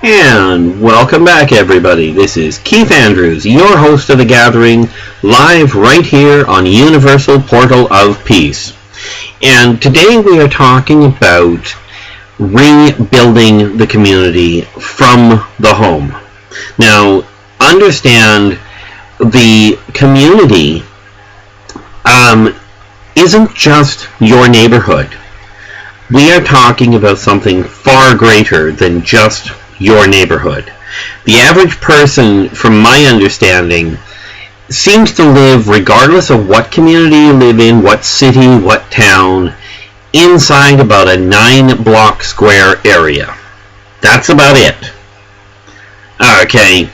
And welcome back, everybody. This is Keith Andrews, your host of The Gathering, live right here on Universal Portal of Peace. And today we are talking about rebuilding the community from the home. Now, understand the community isn't just your neighborhood. We are talking about something far greater than just your neighborhood. The average person, from my understanding, seems to live, regardless of what community you live in, what city, what town, inside about a 9-block square area. That's about it. Okay.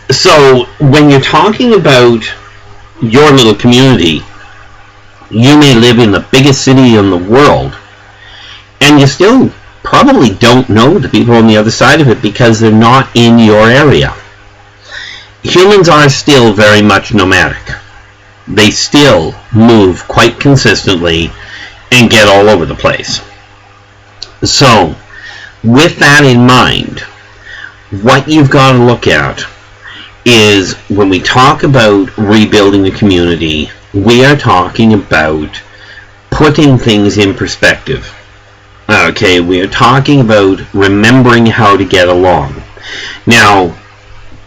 So, when you're talking about your little community, you may live in the biggest city in the world, and you still probably don't know the people on the other side of it because they're not in your area. Humans are still very much nomadic. They still move quite consistently and get all over the place. So, with that in mind, what you've got to look at is when we talk about rebuilding the community, we are talking about putting things in perspective. Okay, we are talking about remembering how to get along. Now,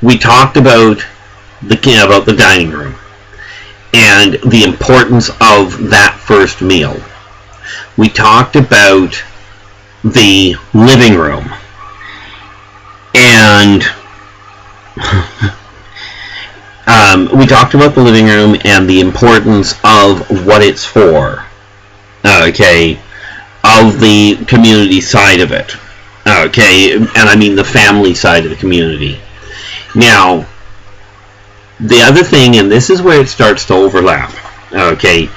we talked about the dining room and the importance of that first meal. We talked about the living room and we talked about the living room and the importance of what it's for. Okay, of the community side of it. Okay, and I mean the family side of the community. Now, the other thing, and this is where it starts to overlap, okay,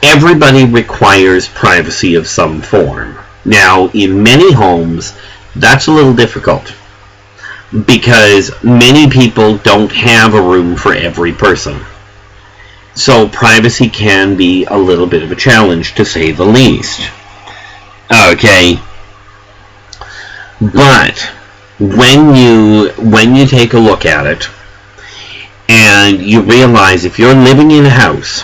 everybody requires privacy of some form. Now, in many homes, that's a little difficult because many people don't have a room for every person. So privacy can be a little bit of a challenge, to say the least. Okay, but when you take a look at it and you realize if you're living in a house,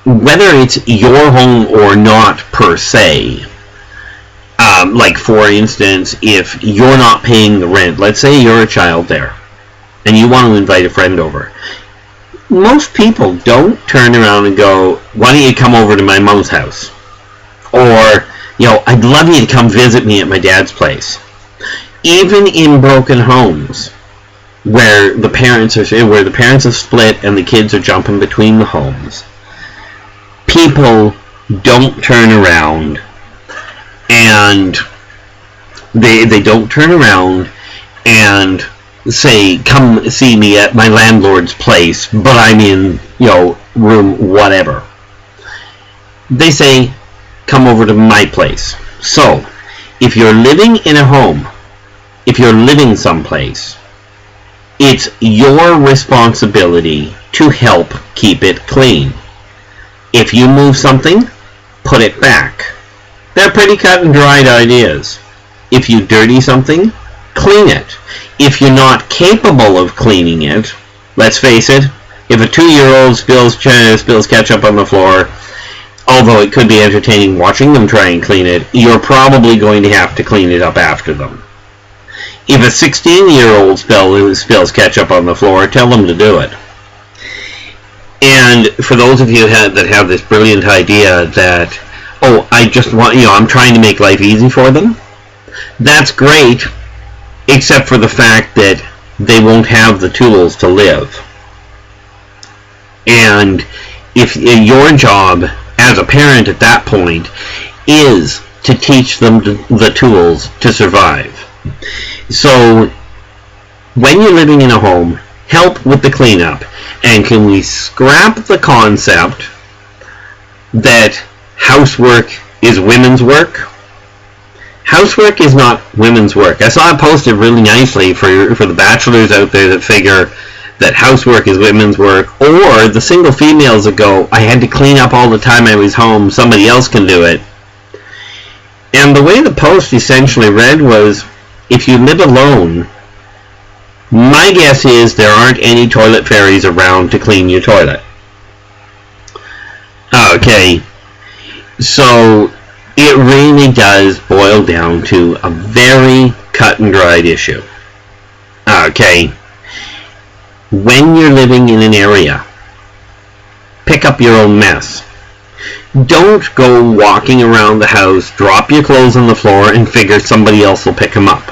whether it's your home or not per se, like for instance, if you're not paying the rent, let's say you're a child there and you want to invite a friend over, most people don't turn around and go, why don't you come over to my mom's house? Or, I'd love you to come visit me at my dad's place. Even in broken homes, where the parents have split and the kids are jumping between the homes, people don't turn around and they don't turn around and say, come see me at my landlord's place, but I'm in, room whatever. They say, come over to my place. So, if you're living in a home, if you're living someplace, it's your responsibility to help keep it clean. If you move something, put it back. They're pretty cut and dried ideas. If you dirty something, clean it. If you're not capable of cleaning it, let's face it, if a 2-year-old spills ketchup on the floor, although it could be entertaining watching them try and clean it, you're probably going to have to clean it up after them. If a 16-year-old spills ketchup on the floor, tell them to do it. And for those of you that have this brilliant idea that, I'm trying to make life easy for them, that's great, except for the fact that they won't have the tools to live. And if your job as a parent at that point is to teach them the tools to survive. So when you're living in a home, help with the cleanup. And can we scrap the concept that housework is women's work? Housework is not women's work. I saw it posted really nicely for the bachelors out there that figure that housework is women's work, or the single females that go, I had to clean up all the time I was home, somebody else can do it. And the way the post essentially read was, if you live alone, my guess is there aren't any toilet fairies around to clean your toilet. Okay, so it really does boil down to a very cut and dried issue. Okay, when you're living in an area, pick up your own mess. Don't go walking around the house, drop your clothes on the floor, and figure somebody else will pick them up.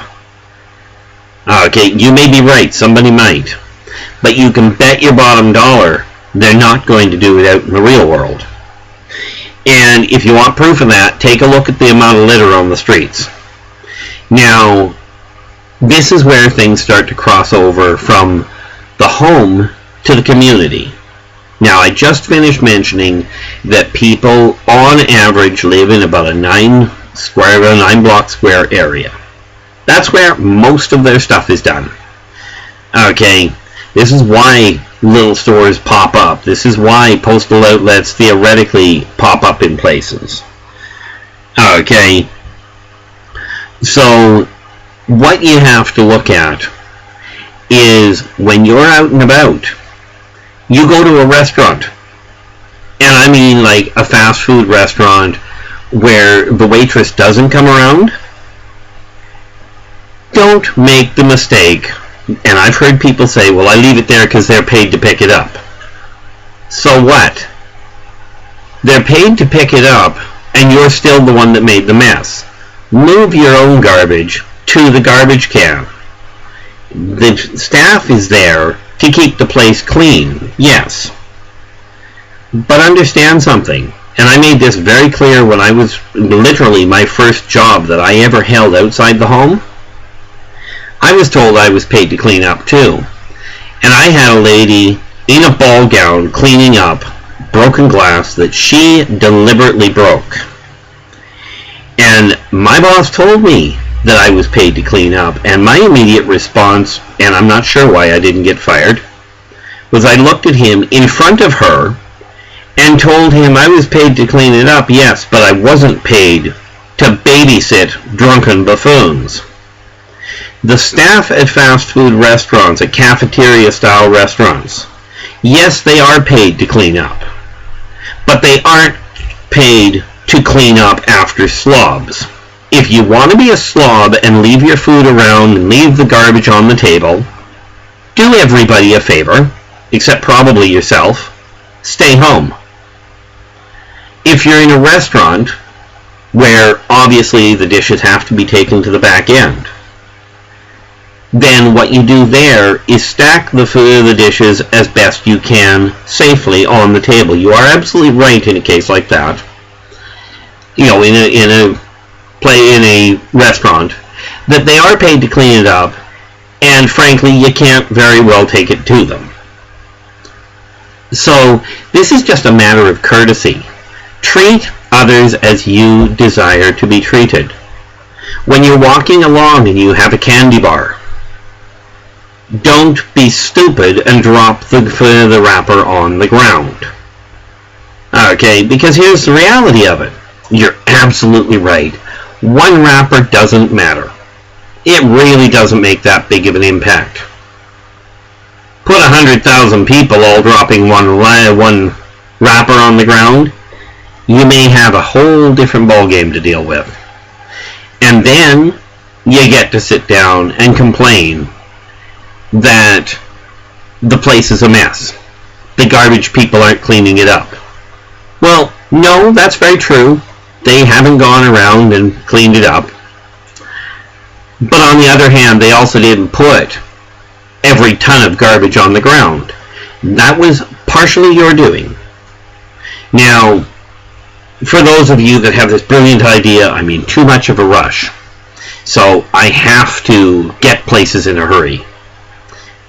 Okay, you may be right, somebody might. But you can bet your bottom dollar they're not going to do it out in the real world. And if you want proof of that, take a look at the amount of litter on the streets. Now, this is where things start to cross over from the home to the community. Now, I just finished mentioning that people on average live in about a 9 block square area. That's where most of their stuff is done. Okay, this is why little stores pop up. This is why postal outlets theoretically pop up in places. Okay, so what you have to look at is when you're out and about, you go to a restaurant, and I mean like a fast food restaurant where the waitress doesn't come around. Don't make the mistake, and I've heard people say, well, I leave it there because they're paid to pick it up. So what? They're paid to pick it up, and you're still the one that made the mess. Move your own garbage to the garbage can. The staff is there to keep the place clean, yes. But understand something, and I made this very clear when I was literally my first job that I ever held outside the home. I was told I was paid to clean up too. And I had a lady in a ball gown cleaning up broken glass that she deliberately broke. And my boss told me that I was paid to clean up, and my immediate response, and I'm not sure why I didn't get fired, was I looked at him in front of her and told him I was paid to clean it up, yes, but I wasn't paid to babysit drunken buffoons. The staff at fast food restaurants, at cafeteria-style restaurants, yes, they are paid to clean up, but they aren't paid to clean up after slobs. If you want to be a slob and leave your food around and leave the garbage on the table, do everybody a favor, except probably yourself. Stay home. If you're in a restaurant where obviously the dishes have to be taken to the back end, then what you do there is stack the food, the dishes as best you can safely on the table. You are absolutely right in a case like that. You know, in a restaurant, that they are paid to clean it up, and frankly, you can't very well take it to them. So this is just a matter of courtesy. Treat others as you desire to be treated. When you're walking along and you have a candy bar, don't be stupid and drop the wrapper on the ground. Okay, because here's the reality of it. You're absolutely right. One wrapper doesn't matter. It really doesn't make that big of an impact. Put 100,000 people all dropping one wrapper on the ground, you may have a whole different ballgame to deal with. And then you get to sit down and complain that the place is a mess. The garbage people aren't cleaning it up. Well, no, that's very true. They haven't gone around and cleaned it up. But on the other hand, they also didn't put every ton of garbage on the ground. That was partially your doing. Now, for those of you that have this brilliant idea, I mean, too much of a rush, so I have to get places in a hurry.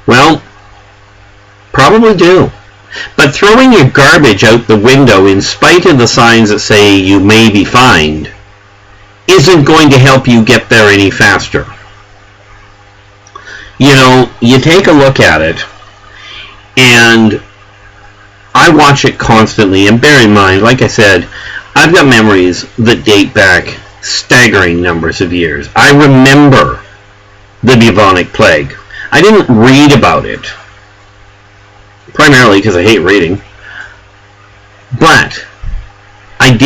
Well, probably do. But throwing your garbage out the window in spite of the signs that say you may be fined isn't going to help you get there any faster. You know, you take a look at it, and I watch it constantly, and bear in mind, like I said, I've got memories that date back staggering numbers of years. I remember the bubonic plague. I didn't read about it, primarily because I hate reading, but I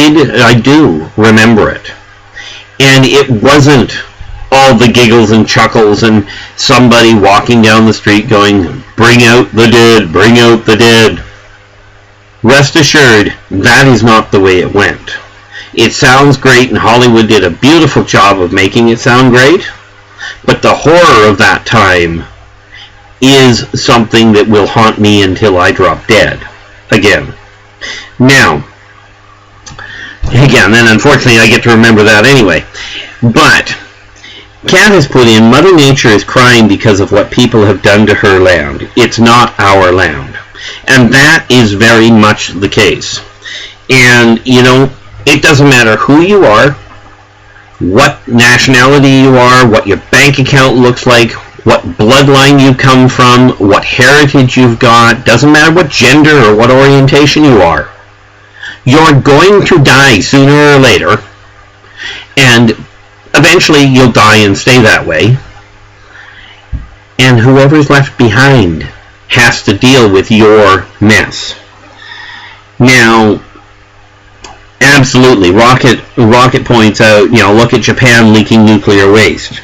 do remember it. And it wasn't all the giggles and chuckles and somebody walking down the street going, "Bring out the dead, bring out the dead." Rest assured, that is not the way it went. It sounds great, and Hollywood did a beautiful job of making it sound great, but the horror of that time is something that will haunt me until I drop dead. Again, then unfortunately I get to remember that anyway. But Kat has put in, Mother Nature is crying because of what people have done to her land. It's not our land. And that is very much the case. And, you know, it doesn't matter who you are, what nationality you are, what your bank account looks like, what bloodline you come from, what heritage you've got, doesn't matter what gender or what orientation you are. You're going to die sooner or later, and eventually you'll die and stay that way. And whoever's left behind has to deal with your mess. Now, absolutely, Rocket points out, you know, look at Japan leaking nuclear waste.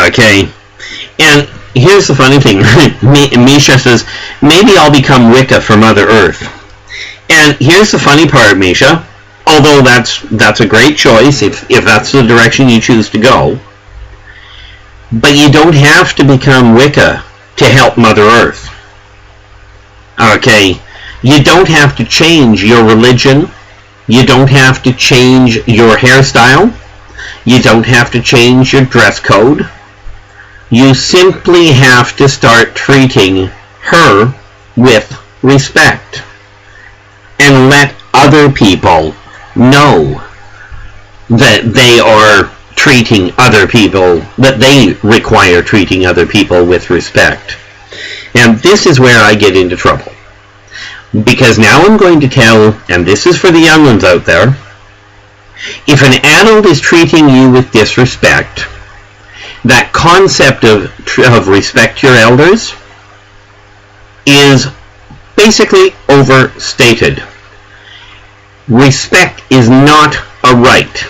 Okay, and here's the funny thing. Misha says, maybe I'll become Wicca for Mother Earth. And here's the funny part, Misha. Although that's a great choice if that's the direction you choose to go. But you don't have to become Wicca to help Mother Earth. Okay? You don't have to change your religion. You don't have to change your hairstyle. You don't have to change your dress code. You simply have to start treating her with respect. And let other people know that they are treating other people, that they require treating other people with respect. And this is where I get into trouble. Because now I'm going to tell, and this is for the young ones out there, if an adult is treating you with disrespect, that concept of respect your elders is basically overstated. Respect is not a right.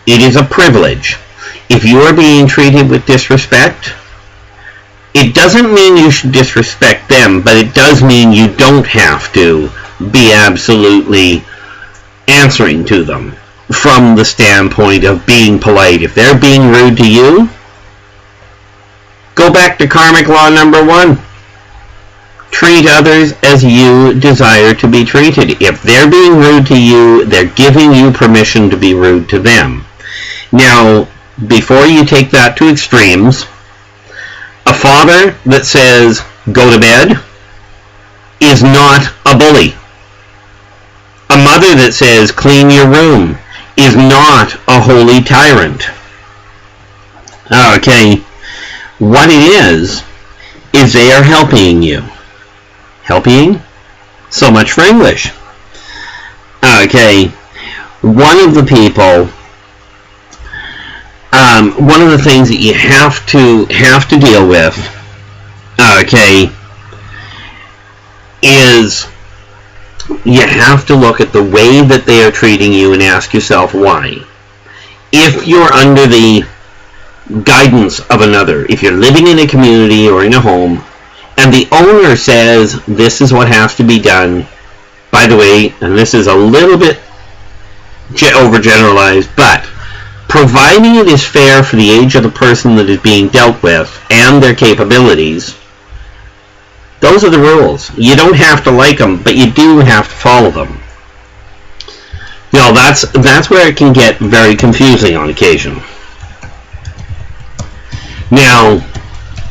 It is a privilege. If you are being treated with disrespect, it doesn't mean you should disrespect them, but it does mean you don't have to be absolutely answering to them from the standpoint of being polite. If they're being rude to you, go back to karmic law number 1. Treat others as you desire to be treated. If they're being rude to you, they're giving you permission to be rude to them. Now, before you take that to extremes, a father that says, go to bed, is not a bully. A mother that says, clean your room, is not a holy tyrant. Okay, what it is they are helping you. Helping? So much for English. Okay, one of the people, one of the things that you have to deal with, okay, is you have to look at the way that they are treating you and ask yourself why. If you're under the guidance of another, if you're living in a community or in a home, and the owner says this is what has to be done, by the way, and this is a little bit overgeneralized, but providing it is fair for the age of the person that is being dealt with and their capabilities, those are the rules. You don't have to like them, but you do have to follow them. You know, that's where it can get very confusing on occasion. Now,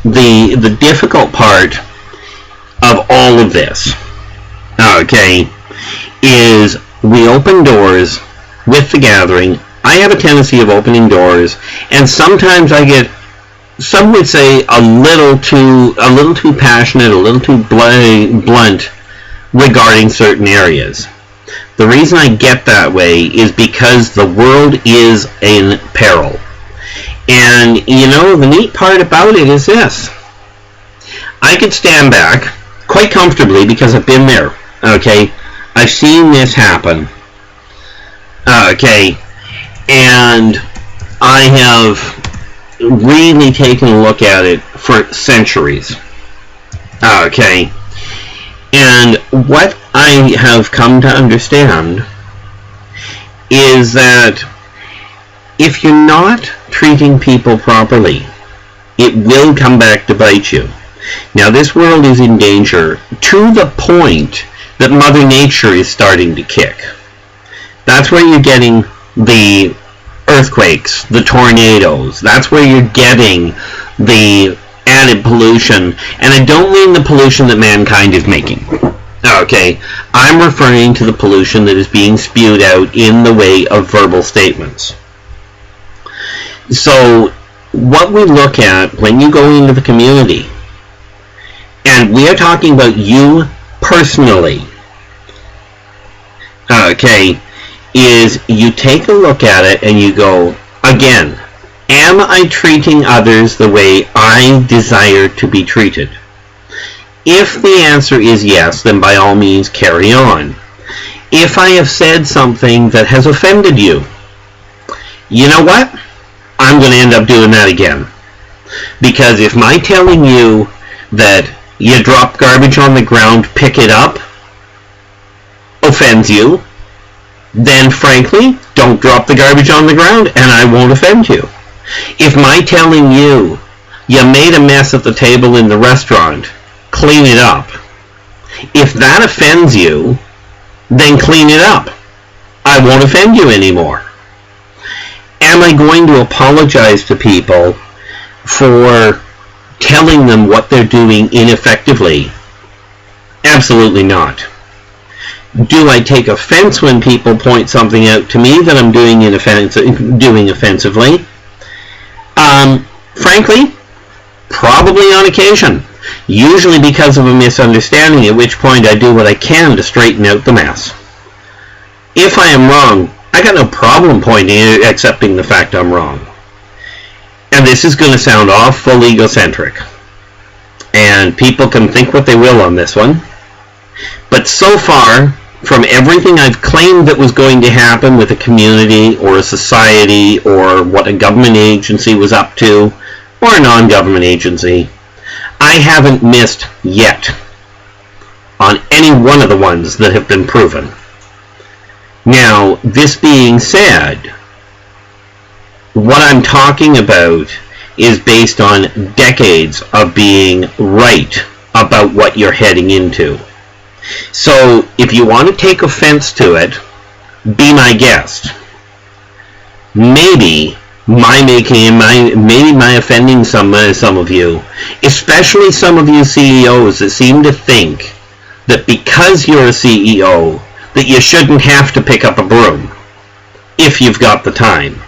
the difficult part of all of this, okay, is we open doors with the gathering. I have a tendency of opening doors, and sometimes I get, some would say, a little too passionate, a little too blunt regarding certain areas. The reason I get that way is because the world is in peril. And, you know, the neat part about it is this. I could stand back quite comfortably because I've been there, okay? I've seen this happen, okay? And I have really taken a look at it for centuries, okay? And what I have come to understand is that if you're not treating people properly, it will come back to bite you. Now, this world is in danger to the point that Mother Nature is starting to kick. That's where you're getting the earthquakes, the tornadoes. That's where you're getting the added pollution. And I don't mean the pollution that mankind is making. Okay, I'm referring to the pollution that is being spewed out in the way of verbal statements. So, what we look at when you go into the community, and we are talking about you personally, okay, is you take a look at it and you go, again, am I treating others the way I desire to be treated? If the answer is yes, then by all means carry on. If I have said something that has offended you, you know what? I'm going to end up doing that again. Because if my telling you that you drop garbage on the ground, pick it up, offends you, then frankly, don't drop the garbage on the ground and I won't offend you. If my telling you, you made a mess at the table in the restaurant, clean it up, if that offends you, then clean it up. I won't offend you anymore. Am I going to apologize to people for telling them what they're doing ineffectively? Absolutely not. Do I take offense when people point something out to me that I'm doing offensively? Frankly, probably on occasion. Usually because of a misunderstanding, at which point I do what I can to straighten out the mess. If I am wrong, I got no problem accepting the fact I'm wrong. And this is going to sound awful egocentric. And people can think what they will on this one. But so far, from everything I've claimed that was going to happen with a community or a society or what a government agency was up to, or a non-government agency, I haven't missed yet on any one of the ones that have been proven. Now, this being said, what I'm talking about is based on decades of being right about what you're heading into. So, if you want to take offense to it, be my guest. Maybe my offending some of you, especially some of you CEOs that seem to think that because you're a CEO, that you shouldn't have to pick up a broom if you've got the time.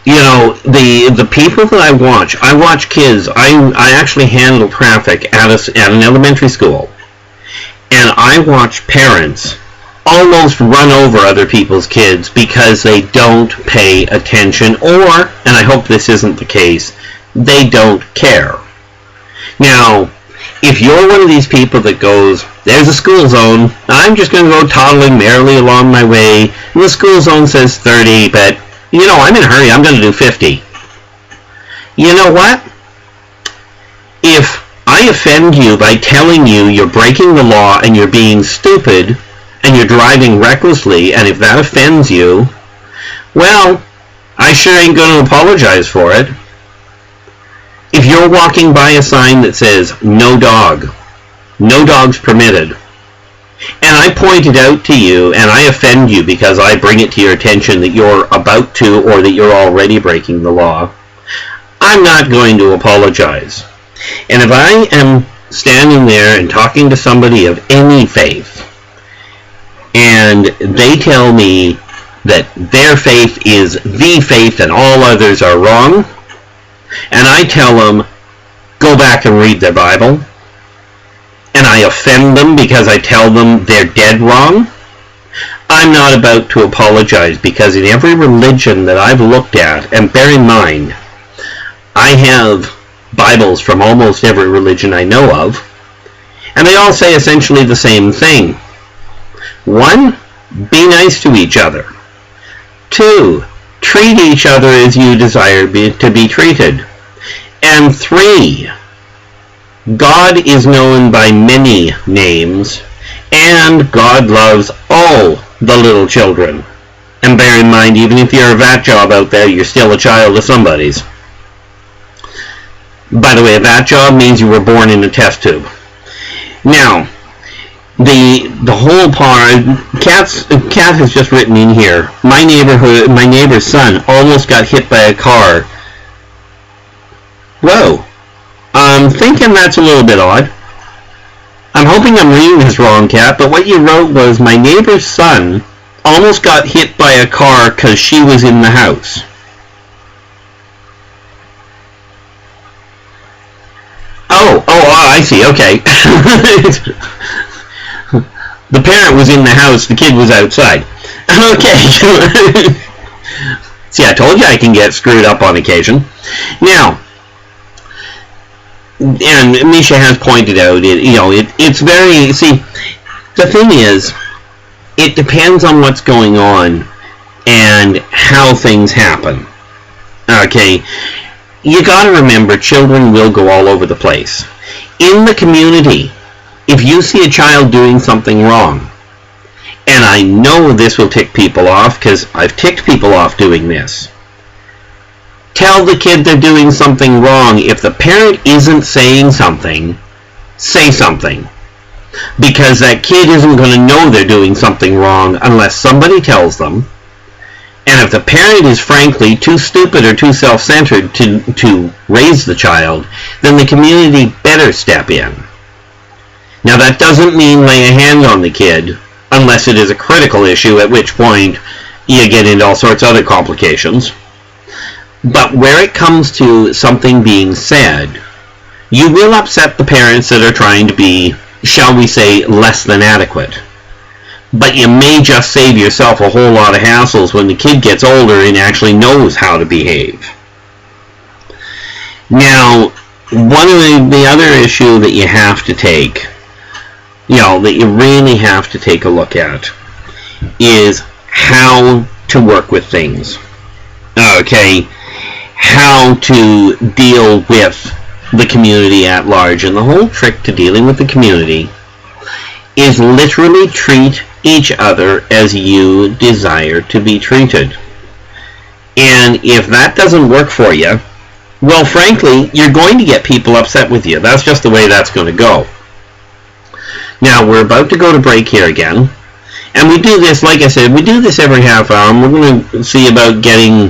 You know, the people that I watch kids. I actually handle traffic at an elementary school, and I watch parents almost run over other people's kids because they don't pay attention, or, and I hope this isn't the case, they don't care. Now, if you're one of these people that goes, there's a school zone, I'm just going to go toddling merrily along my way, and the school zone says 30, but, you know, I'm in a hurry, I'm going to do 50. You know what? If I offend you by telling you you're breaking the law and you're being stupid, and you're driving recklessly, and if that offends you, well, I sure ain't going to apologize for it. If you're walking by a sign that says, no dog, no dogs permitted, and I point it out to you, and I offend you because I bring it to your attention that you're about to, or that you're already breaking the law, I'm not going to apologize. And if I am standing there and talking to somebody of any faith, and they tell me that their faith is the faith and all others are wrong, and I tell them, go back and read their Bible, and I offend them because I tell them they're dead wrong, I'm not about to apologize, because in every religion that I've looked at, and bear in mind, I have Bibles from almost every religion I know of, and they all say essentially the same thing. 1, be nice to each other. 2, treat each other as you desire to be treated. And 3, God is known by many names, and God loves all the little children. And bear in mind, even if you're a vat job out there, you're still a child of somebody's. By the way, a vat job means you were born in a test tube. Now, the whole part, Kat has just written in here, my neighbor's son almost got hit by a car. Whoa. I'm thinking that's a little bit odd. I'm hoping I'm reading this wrong, Kat, but what you wrote was, my neighbor's son almost got hit by a car because she was in the house. Oh, I see, okay. The parent was in the house, the kid was outside. Okay. See, I told you I can get screwed up on occasion. Now, and Misha has pointed out, it's very, see, the thing is, it depends on what's going on and how things happen. Okay, you gotta remember, children will go all over the place. In the community, if you see a child doing something wrong, and I know this will tick people off because I've ticked people off doing this, tell the kid they're doing something wrong. If the parent isn't saying something, say something. Because that kid isn't going to know they're doing something wrong unless somebody tells them. And if the parent is frankly too stupid or too self-centered to raise the child, then the community better step in. Now that doesn't mean lay a hand on the kid, unless it is a critical issue, at which point you get into all sorts of other complications. But where it comes to something being said, you will upset the parents that are trying to be, shall we say, less than adequate. But you may just save yourself a whole lot of hassles when the kid gets older and actually knows how to behave. Now, one of the other issue that you have to take, that you really have to take a look at, is how to work with things. Okay, how to deal with the community at large. And the whole trick to dealing with the community is literally treat each other as you desire to be treated. And if that doesn't work for you, well, frankly, you're going to get people upset with you. That's just the way that's going to go. Now, we're about to go to break here again. And we do this, like I said, we do this every half hour, and we're going to see about getting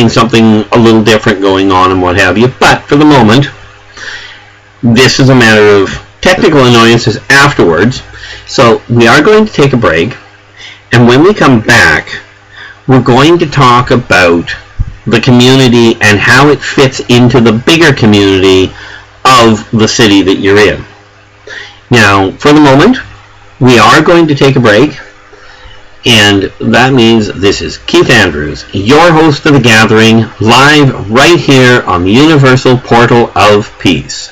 something a little different going on and what have you. But for the moment, this is a matter of technical annoyances afterwards. So we are going to take a break, and when we come back, we're going to talk about the community and how it fits into the bigger community of the city that you're in. Now, for the moment, we are going to take a break, and that means this is Keith Andrews, your host of The Gathering, live right here on the Universal Portal of Peace.